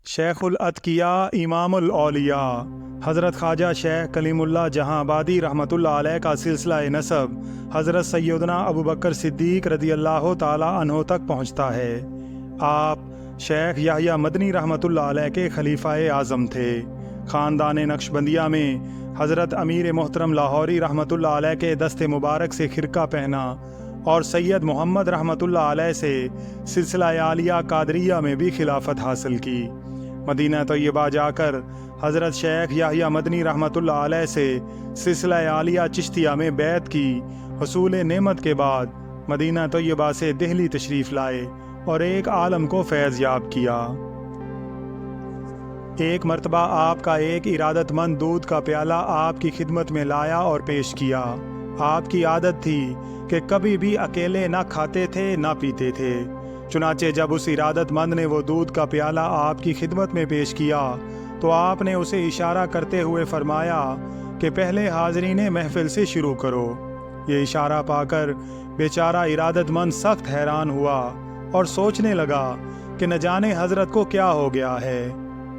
شیخ الاتقیاء امام الاولیاء حضرت خواجہ شیخ کلیم اللہ جہاں آبادی رحمۃ اللہ علیہ کا سلسلہ نسب حضرت سیدنا ابوبکر صدیق رضی اللہ تعالی عنہ تک پہنچتا ہے۔ آپ شیخ یحییٰ مدنی رحمۃ اللہ علیہ کے خلیفہ اعظم تھے۔ خاندان نقشبندیہ میں حضرت امیر محترم لاہوری رحمۃ اللہ علیہ کے دست مبارک سے خرقہ پہنا اور سید محمد رحمۃ اللہ علیہ سے سلسلہ عالیہ قادریہ میں بھی خلافت حاصل کی۔ مدینہ طیبہ جا کر حضرت شیخ یحییٰ مدنی رحمۃ اللہ علیہ سے سلسلہ عالیہ چشتیہ میں بیعت کی۔ حصول نعمت کے بعد مدینہ طیبہ سے دہلی تشریف لائے اور ایک عالم کو فیض یاب کیا۔ ایک مرتبہ آپ کا ایک ارادت مند دودھ کا پیالہ آپ کی خدمت میں لایا اور پیش کیا۔ آپ کی عادت تھی کہ کبھی بھی اکیلے نہ کھاتے تھے نہ پیتے تھے، چنانچہ جب اس ارادت مند نے وہ دودھ کا پیالہ آپ کی خدمت میں پیش کیا تو آپ نے اسے اشارہ کرتے ہوئے فرمایا کہ پہلے حاضرین محفل سے شروع کرو۔ یہ اشارہ پا کر بیچارہ ارادت مند سخت حیران ہوا اور سوچنے لگا کہ نہ جانے حضرت کو کیا ہو گیا ہے۔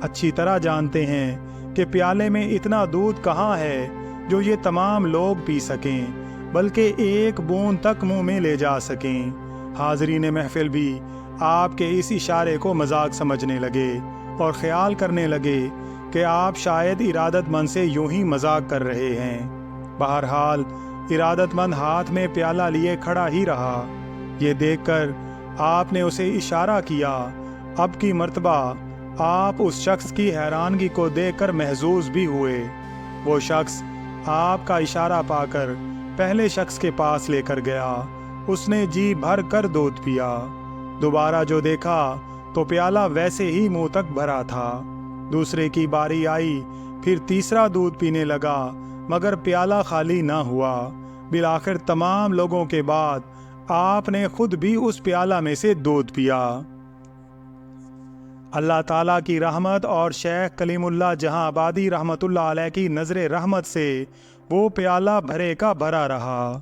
اچھی طرح جانتے ہیں کہ پیالے میں اتنا دودھ کہاں ہے جو یہ تمام لوگ پی سکیں، بلکہ ایک بوند تک منہ میں لے جا سکیں۔ حاضرین محفل بھی آپ کے اس اشارے کو مذاق سمجھنے لگے اور خیال کرنے لگے کہ آپ شاید ارادت مند سے یوں ہی مذاق کر رہے ہیں۔ بہرحال ارادت مند ہاتھ میں پیالہ لیے کھڑا ہی رہا۔ یہ دیکھ کر آپ نے اسے اشارہ کیا۔ اب کی مرتبہ آپ اس شخص کی حیرانگی کو دیکھ کر محظوظ بھی ہوئے۔ وہ شخص آپ کا اشارہ پا کر پہلے شخص کے پاس لے کر گیا۔ اس نے جی بھر کر دودھ پیا۔ دوبارہ جو دیکھا تو پیالہ ویسے ہی منہ تک بھرا تھا۔ دوسرے کی باری آئی، پھر تیسرا دودھ پینے لگا، مگر پیالہ خالی نہ ہوا۔ بالآخر تمام لوگوں کے بعد آپ نے خود بھی اس پیالہ میں سے دودھ پیا۔ اللہ تعالیٰ کی رحمت اور شیخ کلیم اللہ جہاں آبادی رحمۃ اللہ علیہ کی نظر رحمت سے وہ پیالہ بھرے کا بھرا رہا۔